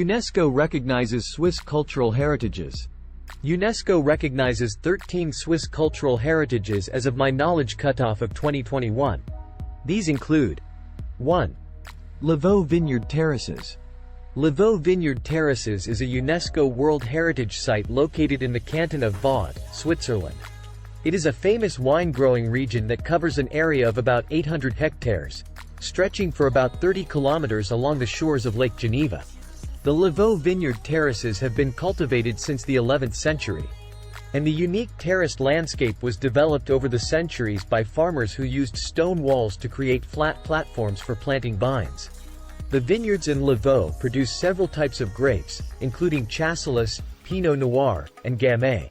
UNESCO recognizes Swiss cultural heritages. UNESCO recognizes 13 Swiss cultural heritages as of my knowledge cutoff of 2021. These include 1. Lavaux Vineyard Terraces. Lavaux Vineyard Terraces is a UNESCO World Heritage Site located in the canton of Vaud, Switzerland. It is a famous wine-growing region that covers an area of about 800 hectares, stretching for about 30 kilometers along the shores of Lake Geneva. The Lavaux Vineyard Terraces have been cultivated since the 11th century, and the unique terraced landscape was developed over the centuries by farmers who used stone walls to create flat platforms for planting vines. The vineyards in Lavaux produce several types of grapes, including Chasselas, Pinot Noir, and Gamay,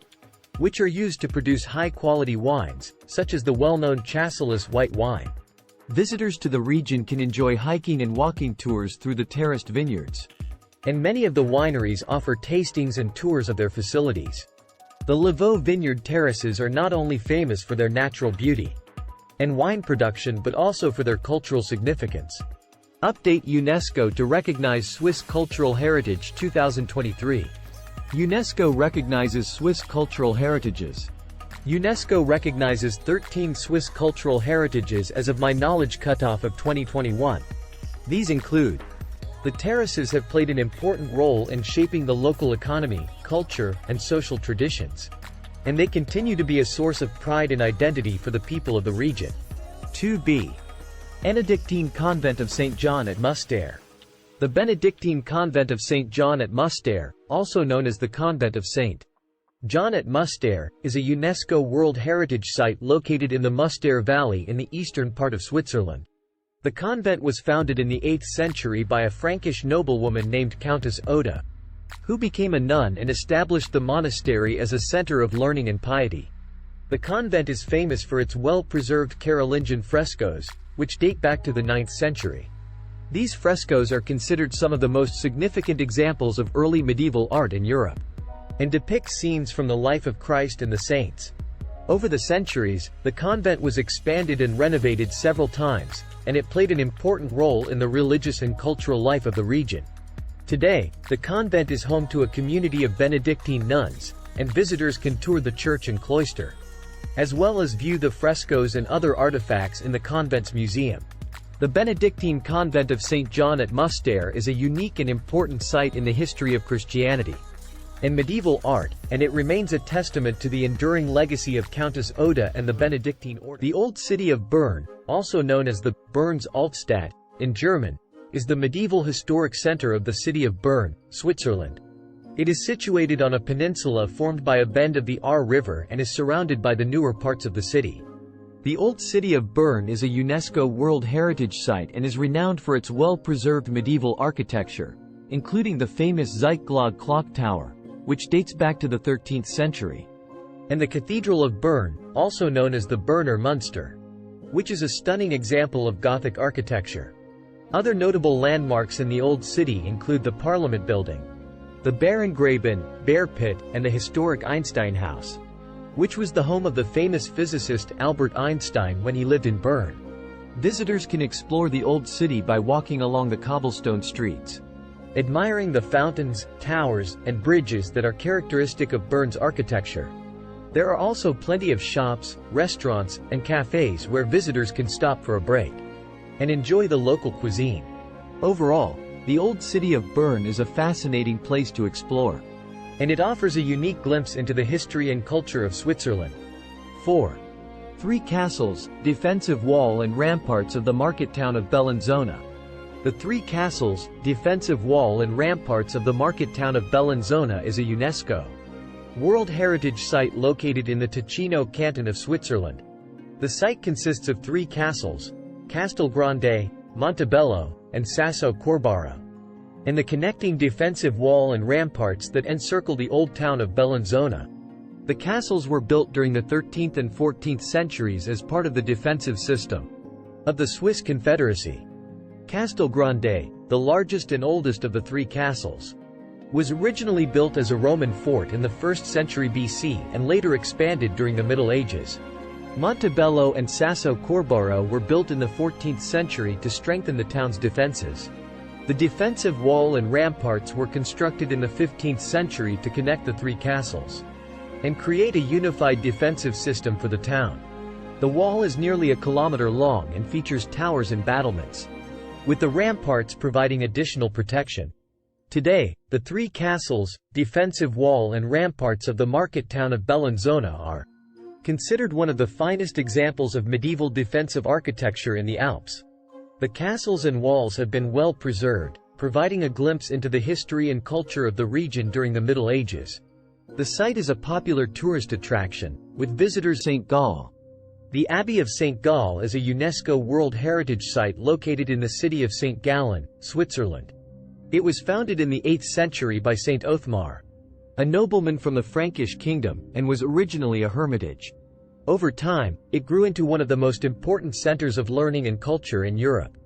which are used to produce high-quality wines, such as the well-known Chasselas white wine. Visitors to the region can enjoy hiking and walking tours through the terraced vineyards, and many of the wineries offer tastings and tours of their facilities. The Lavaux Vineyard Terraces are not only famous for their natural beauty and wine production but also for their cultural significance. Update UNESCO to recognize Swiss Cultural Heritage 2023. UNESCO recognizes Swiss cultural heritages. UNESCO recognizes 13 Swiss cultural heritages as of my knowledge cutoff of 2021. These include: the terraces have played an important role in shaping the local economy, culture, and social traditions, and they continue to be a source of pride and identity for the people of the region. 2b. Benedictine Convent of St. John at Müstair. The Benedictine Convent of St. John at Müstair, also known as the Convent of St. John at Müstair, is a UNESCO World Heritage Site located in the Müstair Valley in the eastern part of Switzerland. The convent was founded in the 8th century by a Frankish noblewoman named Countess Upda, who became a nun and established the monastery as a center of learning and piety. The convent is famous for its well-preserved Carolingian frescoes, which date back to the 9th century. These frescoes are considered some of the most significant examples of early medieval art in Europe, and depict scenes from the life of Christ and the saints. Over the centuries, the convent was expanded and renovated several times, and it played an important role in the religious and cultural life of the region. Today, the convent is home to a community of Benedictine nuns, and visitors can tour the church and cloister, as well as view the frescoes and other artifacts in the convent's museum. The Benedictine Convent of St. John at Müstair is a unique and important site in the history of Christianity and medieval art, and it remains a testament to the enduring legacy of Countess Upda and the Benedictine order. The old city of Berne, also known as the Berne's Altstadt in German, is the medieval historic center of the city of Berne, Switzerland. It is situated on a peninsula formed by a bend of the Aar River and is surrounded by the newer parts of the city. The Old City of Berne is a UNESCO World Heritage Site and is renowned for its well-preserved medieval architecture, including the famous Zeitglocke clock tower, which dates back to the 13th century, and the Cathedral of Berne, also known as the Berner Münster, which is a stunning example of Gothic architecture. Other notable landmarks in the Old City include the Parliament Building, the Bärengraben, Bear Pit, and the historic Einstein House, which was the home of the famous physicist Albert Einstein when he lived in Berne. Visitors can explore the Old City by walking along the cobblestone streets, admiring the fountains, towers, and bridges that are characteristic of Berne's architecture. There are also plenty of shops, restaurants, and cafes where visitors can stop for a break and enjoy the local cuisine. Overall, the Old City of Berne is a fascinating place to explore, and it offers a unique glimpse into the history and culture of Switzerland. 4. Three castles, defensive wall and ramparts of the market town of Bellinzona. The three castles, defensive wall and ramparts of the market town of Bellinzona is a UNESCO World Heritage Site located in the Ticino canton of Switzerland. The site consists of three castles, Castel Grande, Montebello, and Sasso Corbaro, and the connecting defensive wall and ramparts that encircle the old town of Bellinzona. The castles were built during the 13th and 14th centuries as part of the defensive system of the Swiss Confederacy. Castel Grande, the largest and oldest of the three castles, was originally built as a Roman fort in the 1st century BC and later expanded during the Middle Ages. Montebello and Sasso Corbaro were built in the 14th century to strengthen the town's defenses. The defensive wall and ramparts were constructed in the 15th century to connect the three castles and create a unified defensive system for the town. The wall is nearly a kilometer long and features towers and battlements, with the ramparts providing additional protection. Today, the three castles, defensive wall and ramparts of the market town of Bellinzona are considered one of the finest examples of medieval defensive architecture in the Alps. The castles and walls have been well preserved, providing a glimpse into the history and culture of the region during the Middle Ages. The site is a popular tourist attraction, with visitors St. Gall. The Abbey of St. Gall is a UNESCO World Heritage Site located in the city of St. Gallen, Switzerland. It was founded in the 8th century by Saint Othmar, a nobleman from the Frankish kingdom, and was originally a hermitage. Over time, it grew into one of the most important centers of learning and culture in Europe,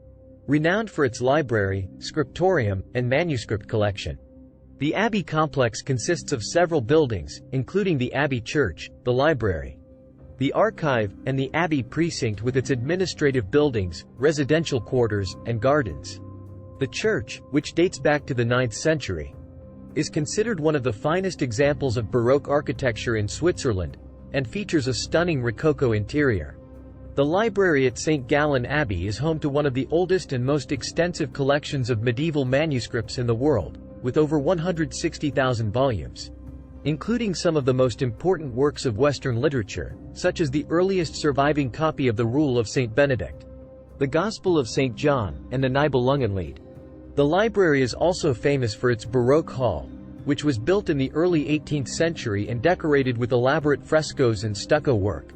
renowned for its library, scriptorium, and manuscript collection. The Abbey complex consists of several buildings, including the Abbey Church, the library, the archive, and the Abbey precinct with its administrative buildings, residential quarters, and gardens. The church, which dates back to the 9th century, is considered one of the finest examples of Baroque architecture in Switzerland, and features a stunning Rococo interior. The library at St. Gallen Abbey is home to one of the oldest and most extensive collections of medieval manuscripts in the world, with over 160,000 volumes, including some of the most important works of Western literature, such as the earliest surviving copy of the Rule of St. Benedict, the Gospel of St. John, and the Nibelungenlied. The library is also famous for its Baroque hall, which was built in the early 18th century and decorated with elaborate frescoes and stucco work.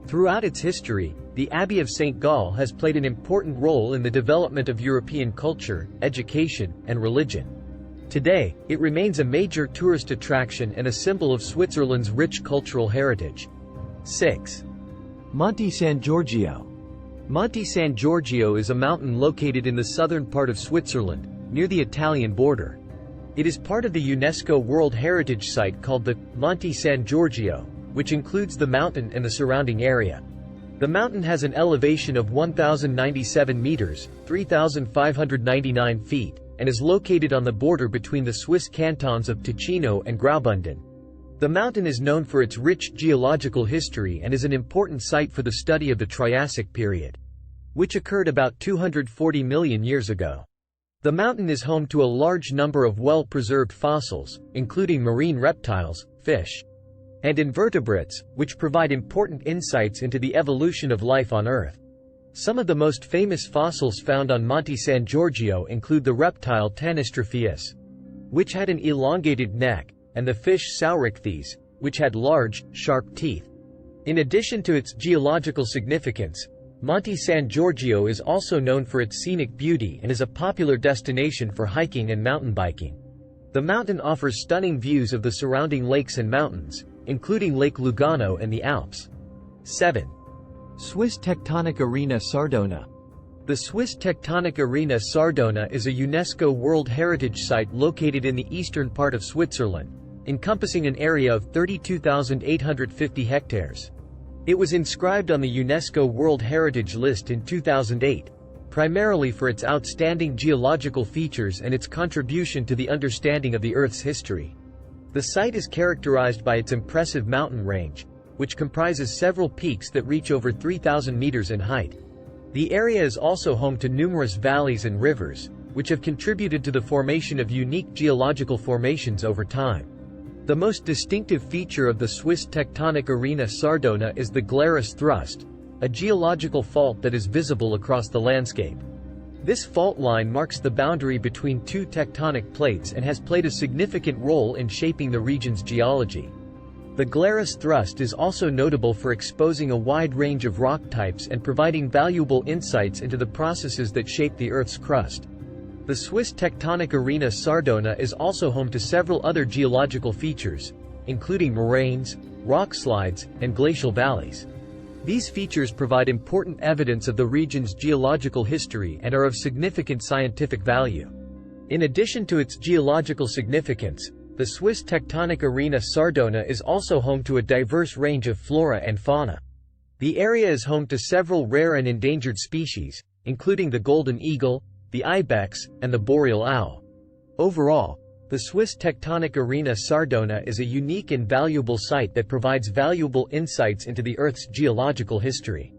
Throughout its history, the Abbey of St. Gall has played an important role in the development of European culture, education, and religion. Today, it remains a major tourist attraction and a symbol of Switzerland's rich cultural heritage. 6. Monte San Giorgio. Monte San Giorgio is a mountain located in the southern part of Switzerland, near the Italian border. It is part of the UNESCO World Heritage Site called the Monte San Giorgio, which includes the mountain and the surrounding area. The mountain has an elevation of 1,097 meters, 3,599 feet, and is located on the border between the Swiss cantons of Ticino and Graubünden. The mountain is known for its rich geological history and is an important site for the study of the Triassic period, which occurred about 240 million years ago. The mountain is home to a large number of well-preserved fossils, including marine reptiles, fish, and invertebrates, which provide important insights into the evolution of life on Earth. Some of the most famous fossils found on Monte San Giorgio include the reptile Tanystropheus, which had an elongated neck, and the fish Saurichthes, which had large, sharp teeth. In addition to its geological significance, Monte San Giorgio is also known for its scenic beauty and is a popular destination for hiking and mountain biking. The mountain offers stunning views of the surrounding lakes and mountains, including Lake Lugano and the Alps. 7. Swiss Tectonic Arena Sardona. The Swiss Tectonic Arena Sardona is a UNESCO World Heritage Site located in the eastern part of Switzerland, encompassing an area of 32,850 hectares. It was inscribed on the UNESCO World Heritage List in 2008, primarily for its outstanding geological features and its contribution to the understanding of the Earth's history. The site is characterized by its impressive mountain range, which comprises several peaks that reach over 3,000 meters in height. The area is also home to numerous valleys and rivers, which have contributed to the formation of unique geological formations over time. The most distinctive feature of the Swiss Tectonic Arena Sardona is the Glarus thrust, a geological fault that is visible across the landscape. This fault line marks the boundary between two tectonic plates and has played a significant role in shaping the region's geology. The Glarus thrust is also notable for exposing a wide range of rock types and providing valuable insights into the processes that shape the Earth's crust. The Swiss Tectonic Arena Sardona is also home to several other geological features, including moraines, rock slides, and glacial valleys. These features provide important evidence of the region's geological history and are of significant scientific value. In addition to its geological significance, the Swiss Tectonic Arena Sardona is also home to a diverse range of flora and fauna. The area is home to several rare and endangered species, including the golden eagle, the ibex, and the boreal owl. Overall, the Swiss tectonic arena Sardona is a unique and valuable site that provides valuable insights into the Earth's geological history.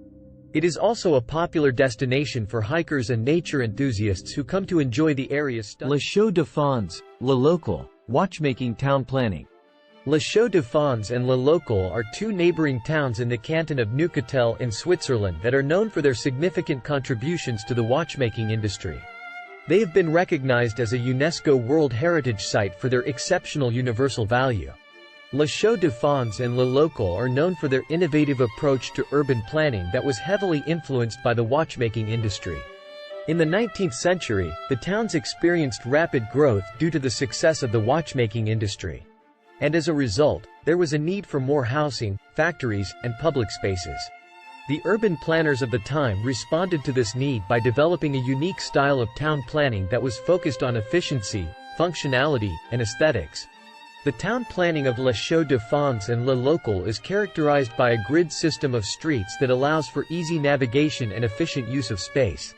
It is also a popular destination for hikers and nature enthusiasts who come to enjoy the area's stunning. Les Chaux-de-Fonds, Le Local, watchmaking town planning. Les Chaux-de-Fonds and Le Local are two neighboring towns in the canton of Neuchâtel in Switzerland that are known for their significant contributions to the watchmaking industry. They have been recognized as a UNESCO World Heritage Site for their exceptional universal value. Les Chaux-de-Fonds and Le Local are known for their innovative approach to urban planning that was heavily influenced by the watchmaking industry. In the 19th century, the towns experienced rapid growth due to the success of the watchmaking industry. And as a result, there was a need for more housing, factories, and public spaces. The urban planners of the time responded to this need by developing a unique style of town planning that was focused on efficiency, functionality, and aesthetics. The town planning of Les Chaux-de-Fonds and Le Local is characterized by a grid system of streets that allows for easy navigation and efficient use of space.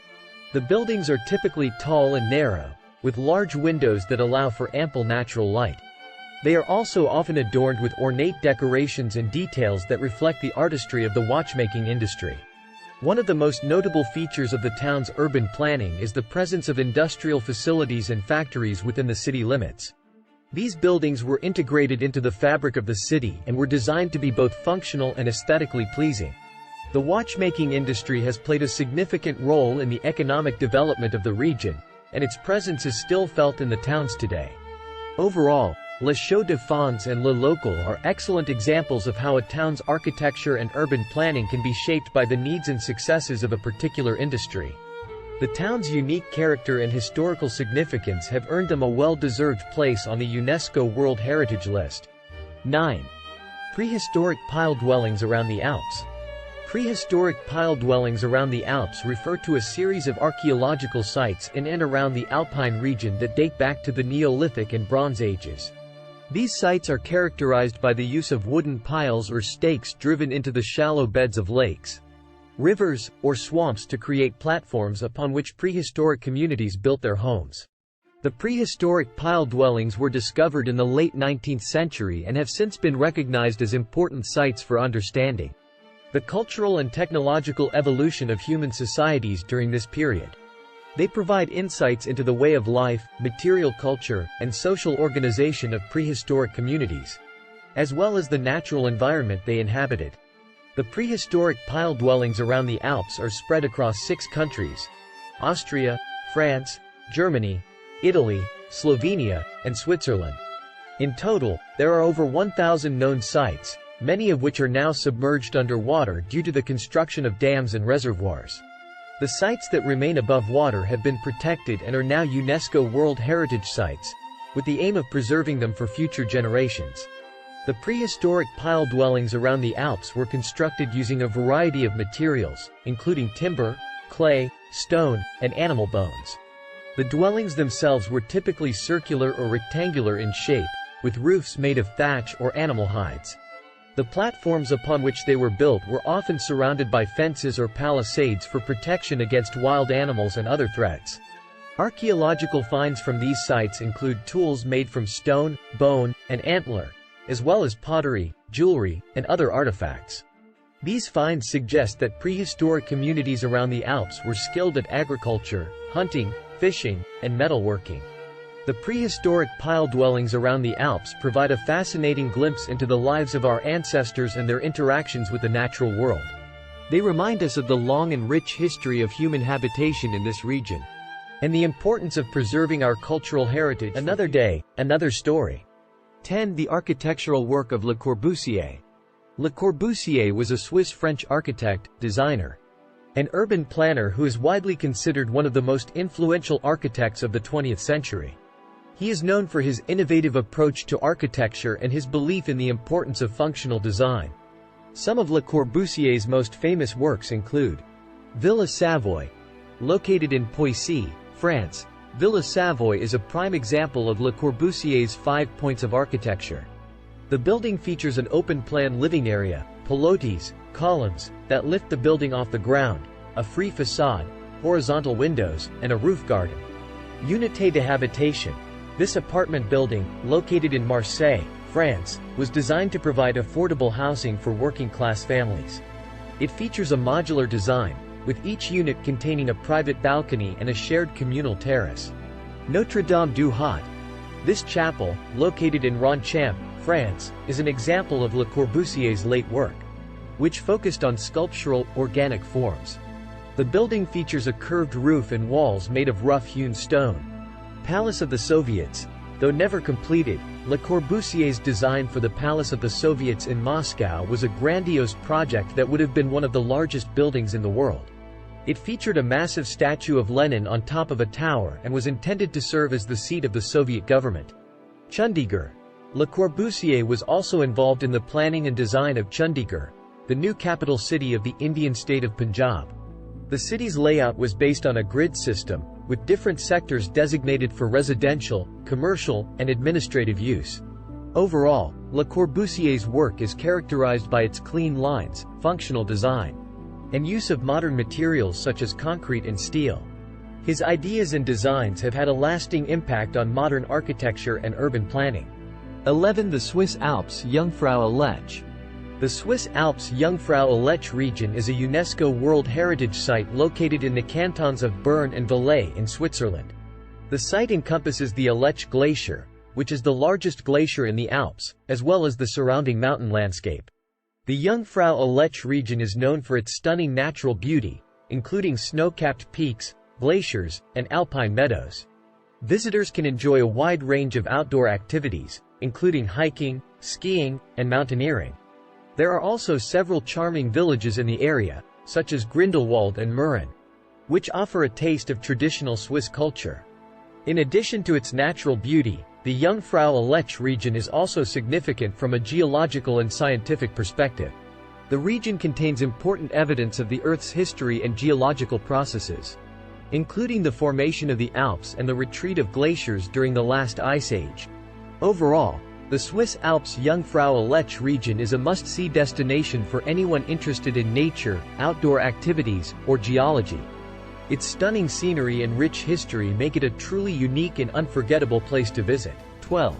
The buildings are typically tall and narrow, with large windows that allow for ample natural light. They are also often adorned with ornate decorations and details that reflect the artistry of the watchmaking industry. One of the most notable features of the town's urban planning is the presence of industrial facilities and factories within the city limits. These buildings were integrated into the fabric of the city and were designed to be both functional and aesthetically pleasing. The watchmaking industry has played a significant role in the economic development of the region, and its presence is still felt in the towns today. Overall, Les Chaux-de-Fonds and Le Local are excellent examples of how a town's architecture and urban planning can be shaped by the needs and successes of a particular industry. The town's unique character and historical significance have earned them a well-deserved place on the UNESCO World Heritage List. 9. Prehistoric pile dwellings around the Alps. Prehistoric pile dwellings around the Alps refer to a series of archaeological sites in and around the Alpine region that date back to the Neolithic and Bronze Ages. These sites are characterized by the use of wooden piles or stakes driven into the shallow beds of lakes, rivers, or swamps to create platforms upon which prehistoric communities built their homes. The prehistoric pile dwellings were discovered in the late 19th century and have since been recognized as important sites for understanding the cultural and technological evolution of human societies during this period. They provide insights into the way of life, material culture, and social organization of prehistoric communities, as well as the natural environment they inhabited. The prehistoric pile dwellings around the Alps are spread across 6 countries: Austria, France, Germany, Italy, Slovenia, and Switzerland. In total, there are over 1,000 known sites, many of which are now submerged underwater due to the construction of dams and reservoirs. The sites that remain above water have been protected and are now UNESCO World Heritage Sites, with the aim of preserving them for future generations. The prehistoric pile dwellings around the Alps were constructed using a variety of materials, including timber, clay, stone, and animal bones. The dwellings themselves were typically circular or rectangular in shape, with roofs made of thatch or animal hides. The platforms upon which they were built were often surrounded by fences or palisades for protection against wild animals and other threats. Archaeological finds from these sites include tools made from stone, bone, and antler, as well as pottery, jewelry, and other artifacts. These finds suggest that prehistoric communities around the Alps were skilled at agriculture, hunting, fishing, and metalworking. The prehistoric pile dwellings around the Alps provide a fascinating glimpse into the lives of our ancestors and their interactions with the natural world. They remind us of the long and rich history of human habitation in this region, and the importance of preserving our cultural heritage. Another day, another story. 10. The architectural work of Le Corbusier. Le Corbusier was a Swiss-French architect, designer, and urban planner who is widely considered one of the most influential architects of the 20th century. He is known for his innovative approach to architecture and his belief in the importance of functional design. Some of Le Corbusier's most famous works include Villa Savoy. Located in Poissy, France, Villa Savoy is a prime example of Le Corbusier's 5 points of architecture. The building features an open-plan living area, pilotis, columns, that lift the building off the ground, a free facade, horizontal windows, and a roof garden. Unité de habitation. This apartment building, located in Marseille, France, was designed to provide affordable housing for working-class families. It features a modular design, with each unit containing a private balcony and a shared communal terrace. Notre Dame du Haut. This chapel, located in Ronchamp, France, is an example of Le Corbusier's late work, which focused on sculptural, organic forms. The building features a curved roof and walls made of rough-hewn stone. Palace of the Soviets. Though never completed, Le Corbusier's design for the Palace of the Soviets in Moscow was a grandiose project that would have been one of the largest buildings in the world. It featured a massive statue of Lenin on top of a tower and was intended to serve as the seat of the Soviet government. Chandigarh. Le Corbusier was also involved in the planning and design of Chandigarh, the new capital city of the Indian state of Punjab. The city's layout was based on a grid system, with different sectors designated for residential, commercial, and administrative use. Overall, Le Corbusier's work is characterized by its clean lines, functional design, and use of modern materials such as concrete and steel. His ideas and designs have had a lasting impact on modern architecture and urban planning. 11. The Swiss Alps Jungfrau-Aletsch. The Swiss Alps Jungfrau-Aletsch region is a UNESCO World Heritage Site located in the cantons of Berne and Valais in Switzerland. The site encompasses the Aletsch Glacier, which is the largest glacier in the Alps, as well as the surrounding mountain landscape. The Jungfrau-Aletsch region is known for its stunning natural beauty, including snow-capped peaks, glaciers, and alpine meadows. Visitors can enjoy a wide range of outdoor activities, including hiking, skiing, and mountaineering. There are also several charming villages in the area, such as Grindelwald and Mürren, which offer a taste of traditional Swiss culture. In addition to its natural beauty, the Jungfrau-Aletsch region is also significant from a geological and scientific perspective. The region contains important evidence of the Earth's history and geological processes, including the formation of the Alps and the retreat of glaciers during the last ice age. Overall, the Swiss Alps Jungfrau-Aletsch region is a must-see destination for anyone interested in nature, outdoor activities, or geology. Its stunning scenery and rich history make it a truly unique and unforgettable place to visit. 12.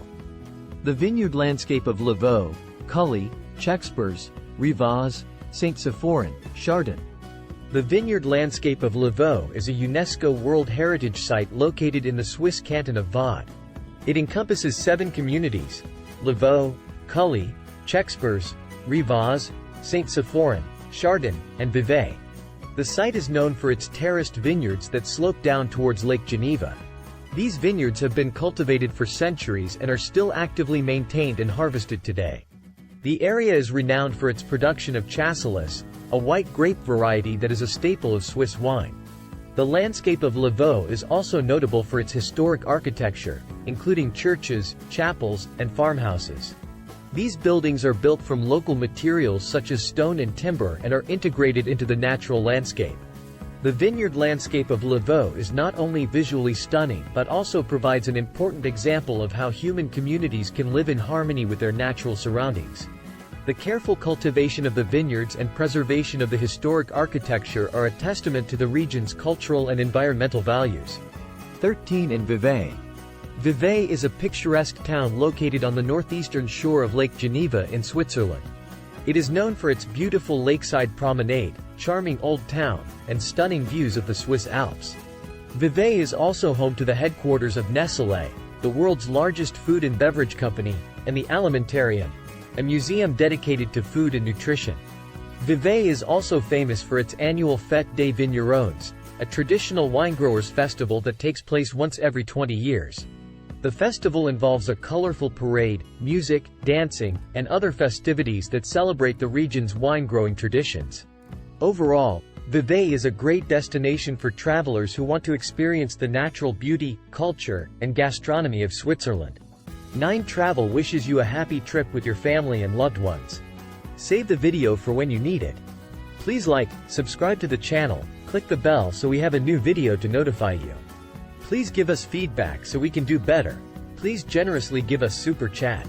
The vineyard landscape of Lavaux, Cully, Chexpers, Rivaz, Saint-Symphorien, Chardin. The vineyard landscape of Lavaux is a UNESCO World Heritage Site located in the Swiss canton of Vaud. It encompasses 7 communities: Lavaux, Cully, Chexpers, Rivaz, Saint-Symphorien, Chardin, and Vevey. The site is known for its terraced vineyards that slope down towards Lake Geneva. These vineyards have been cultivated for centuries and are still actively maintained and harvested today. The area is renowned for its production of chasselas, a white grape variety that is a staple of Swiss wine. The landscape of Lavaux is also notable for its historic architecture, including churches, chapels, and farmhouses. These buildings are built from local materials such as stone and timber and are integrated into the natural landscape. The vineyard landscape of Lavaux is not only visually stunning but also provides an important example of how human communities can live in harmony with their natural surroundings. The careful cultivation of the vineyards and preservation of the historic architecture are a testament to the region's cultural and environmental values. 13. In Vevey. Vevey is a picturesque town located on the northeastern shore of Lake Geneva in Switzerland. It is known for its beautiful lakeside promenade, charming old town, and stunning views of the Swiss Alps. Vevey is also home to the headquarters of Nestlé, the world's largest food and beverage company, and the Alimentarium, a museum dedicated to food and nutrition. Vevey is also famous for its annual Fête des Vignerons, a traditional winegrowers festival that takes place once every 20 years. The festival involves a colorful parade, music, dancing, and other festivities that celebrate the region's wine-growing traditions. Overall, Vevey is a great destination for travelers who want to experience the natural beauty, culture, and gastronomy of Switzerland. 9 Travel wishes you a happy trip with your family and loved ones. Save the video for when you need it. Please like, subscribe to the channel, click the bell so we have a new video to notify you. Please give us feedback so we can do better. Please generously give us super chat.